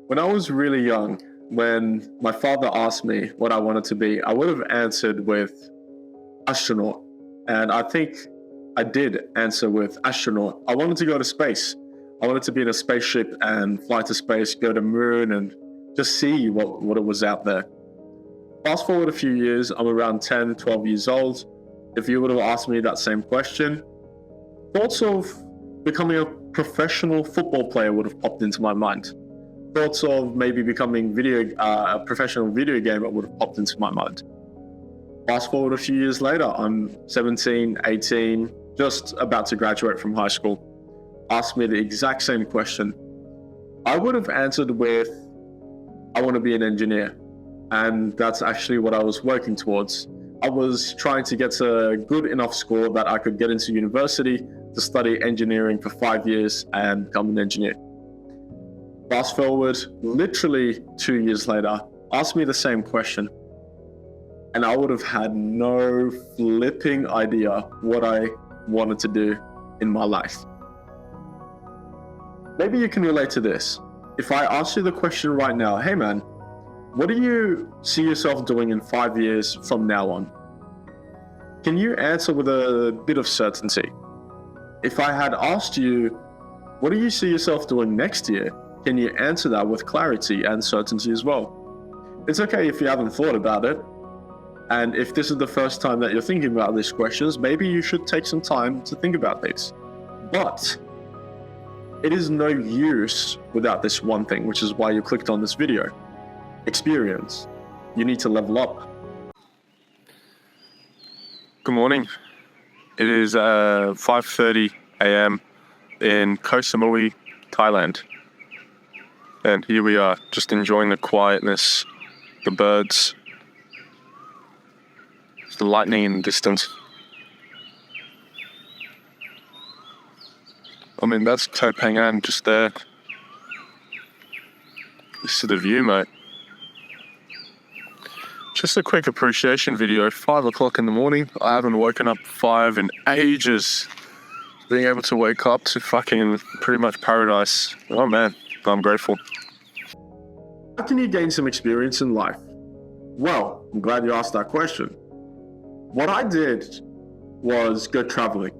When I was really young, when my father asked me what I wanted to be, I would have answered with astronaut. And I think I did answer with astronaut. I wanted to go to space. I wanted to be in a spaceship and fly to space, go to moon, and just see what it was out there. Fast forward a few years, I'm around 10, 12 years old. If you would have asked me that same question, thoughts of becoming a professional football player would have popped into my mind. Thoughts of maybe becoming a professional video gamer would have popped into my mind. Fast forward a few years later, I'm 17, 18, just about to graduate from high school. Asked me the exact same question. I would have answered with, I want to be an engineer. And that's actually what I was working towards. I was trying to get to a good enough score that I could get into university to study engineering for 5 years and become an engineer. Fast forward, literally 2 years later, asked me the same question. And I would have had no flipping idea what I wanted to do in my life. Maybe you can relate to this. If I ask you the question right now, hey man, what do you see yourself doing in 5 years from now on? Can you answer with a bit of certainty? If I had asked you, what do you see yourself doing next year? Can you answer that with clarity and certainty as well? It's okay if you haven't thought about it. And if this is the first time that you're thinking about these questions, maybe you should take some time to think about this. But it is no use without this one thing, which is why you clicked on this video. Experience. You need to level up. Good morning. It is 5:30 a.m. in Koh Samui, Thailand. And here we are, just enjoying the quietness, the birds, the lightning in the distance. I mean, that's Koh Phangan just there. This is the view, mate. Just a quick appreciation video, 5 o'clock in the morning. I haven't woken up 5 in ages. Being able to wake up to fucking pretty much paradise. Oh man, I'm grateful. How can you gain some experience in life? Well, I'm glad you asked that question. What I did was go traveling.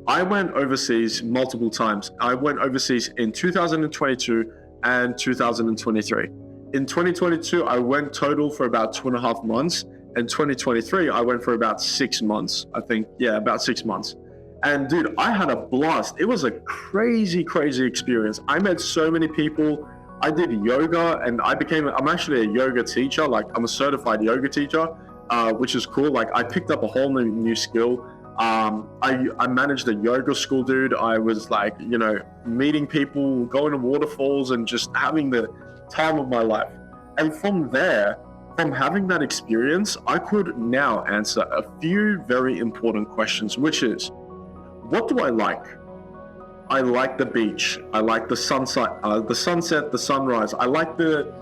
I went overseas multiple times. I went overseas in 2022 and 2023. In 2022, I went total for about 2.5 months. In 2023, I went for about 6 months. I think, yeah, about 6 months. And dude, I had a blast. It was a crazy, crazy experience. I met so many people. I did yoga and I'm actually a yoga teacher. Like I'm a certified yoga teacher, which is cool. Like I picked up a whole new skill. I managed a yoga school, dude. I was like, meeting people, going to waterfalls and just having the time of my life. And from there, from having that experience, I could now answer a few very important questions, which is, what do I like? I like the beach. I like the sunset, the sunrise. I like the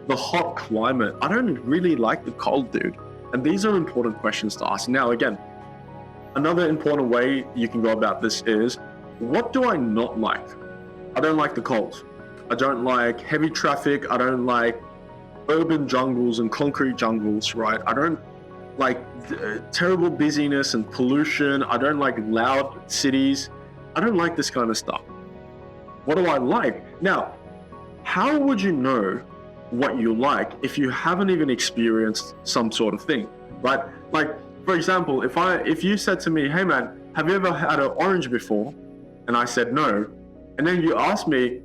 hot climate. I don't really like the cold, dude. And these are important questions to ask. Now, again, another important way you can go about this is, what do I not like? I don't like the cold. I don't like heavy traffic. I don't like urban jungles and concrete jungles, right? I don't like terrible busyness and pollution. I don't like loud cities. I don't like this kind of stuff. What do I like? Now, how would you know what you like if you haven't even experienced some sort of thing, right? Like, for example, if you said to me, hey man, have you ever had an orange before? And I said no. And then you asked me,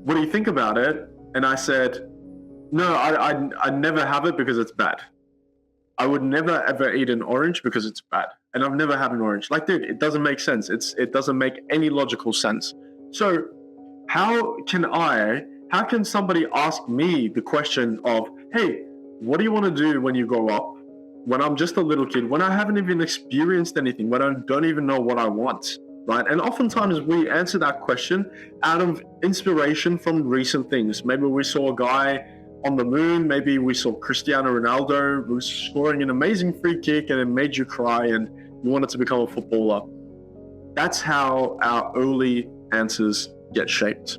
what do you think about it? And I said, no, I never have it because it's bad. I would never ever eat an orange because it's bad. And I've never had an orange. Like, dude, it doesn't make sense. It doesn't make any logical sense. So how can somebody ask me the question of, hey, what do you want to do when you grow up? When I'm just a little kid, when I haven't even experienced anything, when I don't even know what I want, right? And oftentimes we answer that question out of inspiration from recent things. Maybe we saw a guy on the moon, maybe we saw Cristiano Ronaldo who was scoring an amazing free kick and it made you cry and you wanted to become a footballer. That's how our early answers get shaped.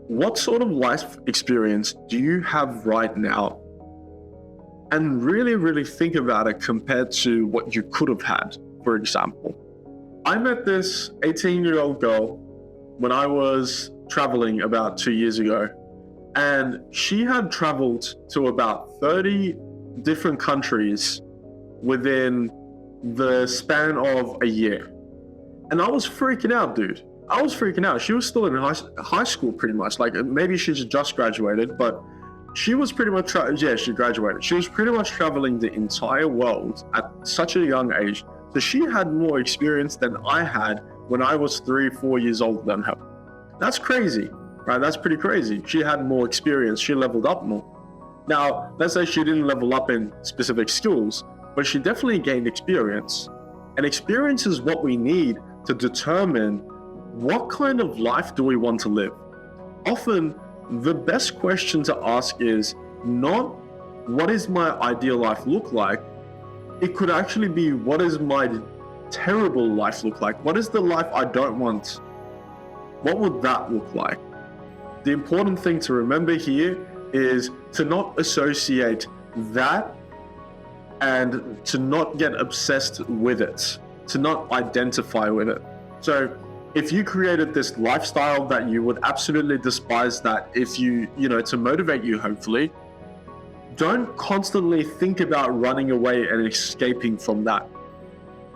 what sort of life experience do you have right now? And really, really think about it compared to what you could have had. For example, I met this 18-year-old girl when I was traveling about 2 years ago, and she had traveled to about 30 different countries within the span of a year. And I was freaking out, dude. I was freaking out. She was still in high school pretty much. Like maybe she's just graduated, but she was pretty much, she graduated. She was pretty much traveling the entire world at such a young age. So she had more experience than I had when I was 3-4 years older than her. That's crazy, right? That's pretty crazy. She had more experience. She leveled up more. Now, let's say she didn't level up in specific skills, but she definitely gained experience. And experience is what we need to determine what kind of life do we want to live. Often, the best question to ask is not what is my ideal life look like? It could actually be what is my terrible life look like? What is the life I don't want? What would that look like? The important thing to remember here is to not associate that and to not get obsessed with it, to not identify with it. So if you created this lifestyle that you would absolutely despise, that if you to motivate you, hopefully, don't constantly think about running away and escaping from that,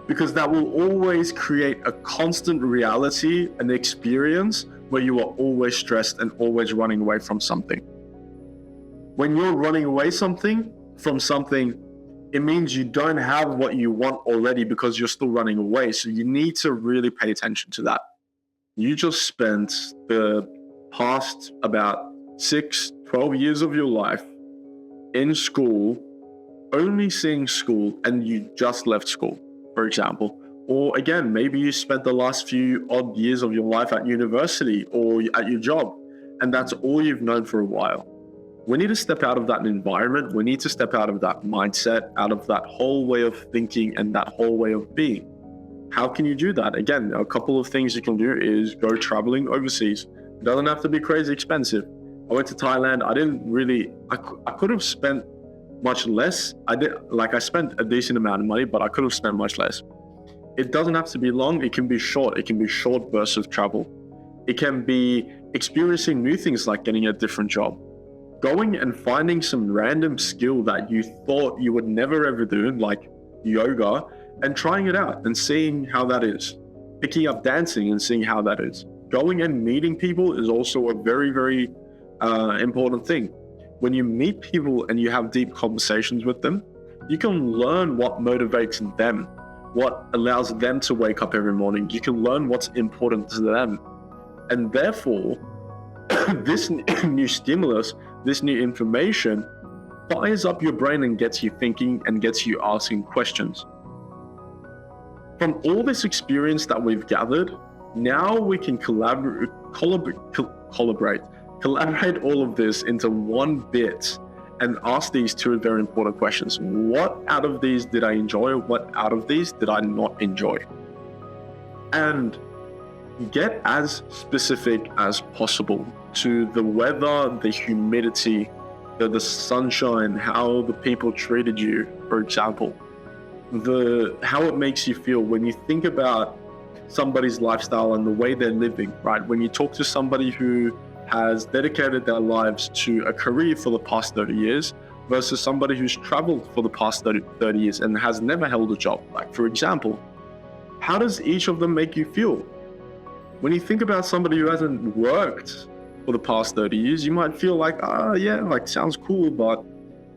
because that will always create a constant reality, an experience where you are always stressed and always running away from something. When you're running away from something, it means you don't have what you want already because you're still running away. So you need to really pay attention to that. You just spent the past about 6-12 years of your life in school, only seeing school, and you just left school, for example. Or again, maybe you spent the last few odd years of your life at university or at your job, and that's all you've known for a while. We need to step out of that environment. We need to step out of that mindset, out of that whole way of thinking and that whole way of being. How can you do that? Again, a couple of things you can do is go traveling overseas. It doesn't have to be crazy expensive. I went to Thailand. I could have spent much less. I spent a decent amount of money, but I could have spent much less. It doesn't have to be long. It can be short. It can be short bursts of travel. It can be experiencing new things like getting a different job. Going and finding some random skill that you thought you would never ever do, like yoga, and trying it out and seeing how that is. Picking up dancing and seeing how that is. Going and meeting people is also a very, very important thing. When you meet people and you have deep conversations with them, you can learn what motivates them, what allows them to wake up every morning. You can learn what's important to them. And therefore, this new stimulus, this new information fires up your brain and gets you thinking and gets you asking questions. From all this experience that we've gathered, now we can collaborate all of this into one bit and ask these two very important questions. What out of these did I enjoy? What out of these did I not enjoy? And get as specific as possible to the weather, the humidity, the sunshine, how the people treated you, for example. How it makes you feel when you think about somebody's lifestyle and the way they're living, right? When you talk to somebody who has dedicated their lives to a career for the past 30 years versus somebody who's traveled for the past 30 years and has never held a job. Like, for example, how does each of them make you feel? When you think about somebody who hasn't worked for the past 30 years, you might feel like, sounds cool, but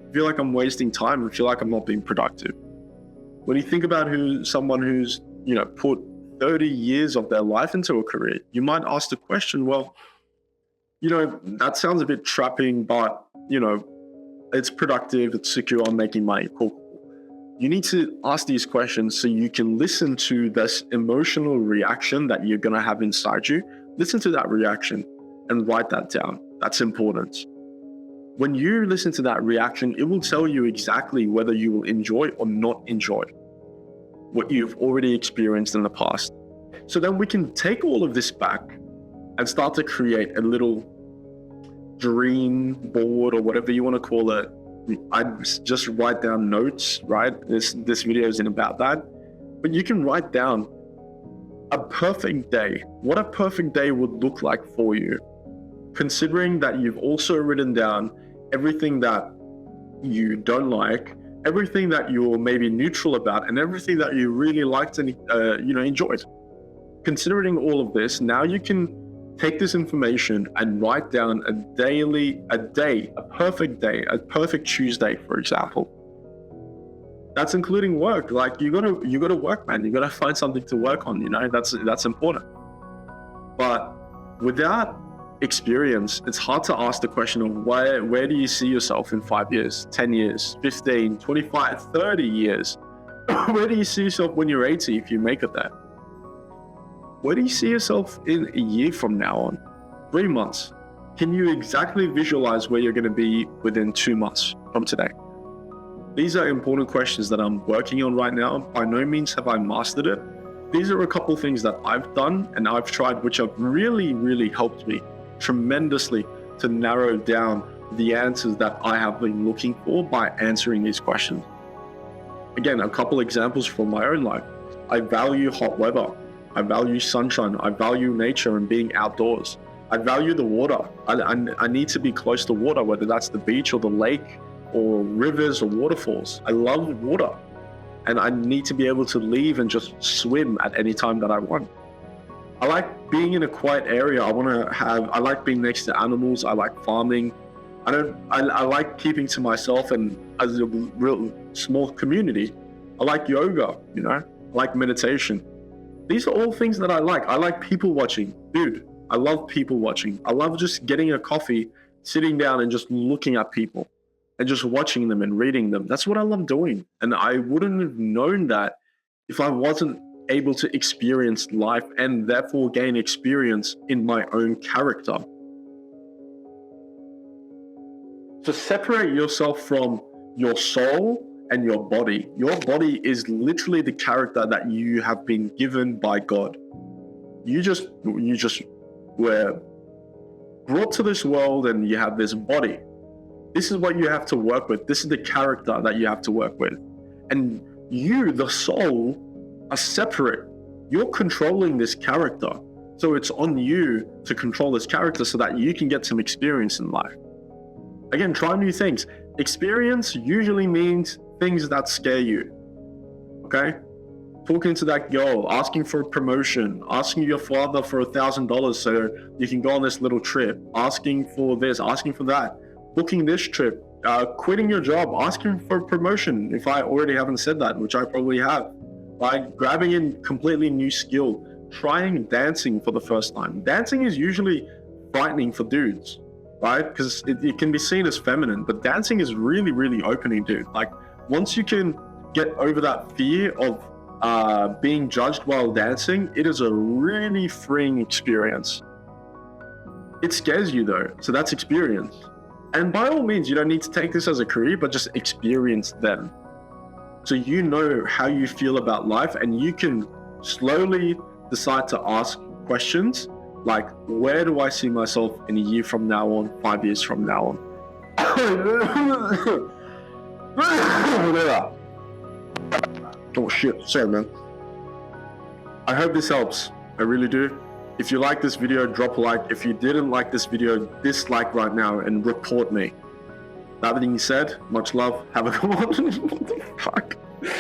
I feel like I'm wasting time and feel like I'm not being productive. When you think about someone who's, put 30 years of their life into a career, you might ask the question, well, that sounds a bit trapping, but, it's productive, it's secure, I'm making money, cool. You need to ask these questions so you can listen to this emotional reaction that you're going to have inside you. Listen to that reaction and write that down. That's important. When you listen to that reaction, it will tell you exactly whether you will enjoy or not enjoy what you've already experienced in the past. So then we can take all of this back and start to create a little dream board or whatever you want to call it. I just write down notes, right? This video isn't about that, but you can write down a perfect day, what a perfect day would look like for you, considering that you've also written down everything that you don't like, everything that you're maybe neutral about, and everything that you really liked and enjoyed. Considering all of this, now you can take this information and write down a perfect day, a perfect Tuesday, for example. That's including work. Like you gotta work, man. You gotta find something to work on. That's important. But without experience, it's hard to ask the question of where do you see yourself in 5 years, 10 years, 15, 25, 30 years? Where do you see yourself when you're 80 if you make it there? Where do you see yourself in a year from now on? 3 months? Can you exactly visualize where you're going to be within 2 months from today? These are important questions that I'm working on right now. By no means have I mastered it. These are a couple things that I've done and I've tried, which have really, really helped me tremendously to narrow down the answers that I have been looking for by answering these questions. Again, a couple examples from my own life. I value hot weather. I value sunshine. I value nature and being outdoors. I value the water. I need to be close to water, whether that's the beach or the lake or rivers or waterfalls. I love water, and I need to be able to leave and just swim at any time that I want. I like being in a quiet area. I like being next to animals. I like farming. I like keeping to myself and as a real small community. I like yoga, I like meditation. These are all things that I like. I like people watching. Dude, I love people watching. I love just getting a coffee, sitting down and just looking at people and just watching them and reading them. That's what I love doing. And I wouldn't have known that if I wasn't able to experience life and therefore gain experience in my own character. To separate yourself from your soul and your body. Your body is literally the character that you have been given by God. You just were brought to this world and you have this body. This is what you have to work with. This is the character that you have to work with. And you, the soul, are separate. You're controlling this character. So it's on you to control this character so that you can get some experience in life. Again, try new things. Experience usually means things that scare you. Okay? Talking to that girl, asking for a promotion, asking your father for $1,000 so you can go on this little trip, asking for this, asking for that, booking this trip, quitting your job, asking for a promotion, if I already haven't said that, which I probably have, like grabbing in completely new skill, trying dancing for the first time. Dancing is usually frightening for dudes, right? Because it can be seen as feminine, but dancing is really, really opening, dude. Like once you can get over that fear of being judged while dancing, it is a really freeing experience. It scares you though, so that's experience. And by all means, you don't need to take this as a career, but just experience them. So you know how you feel about life, and you can slowly decide to ask questions like, where do I see myself in a year from now on, 5 years from now on? Oh shit, sorry man. I hope this helps, I really do. If you like this video, drop a like. If you didn't like this video, dislike right now and report me. That being said, much love, have a good one. Fuck.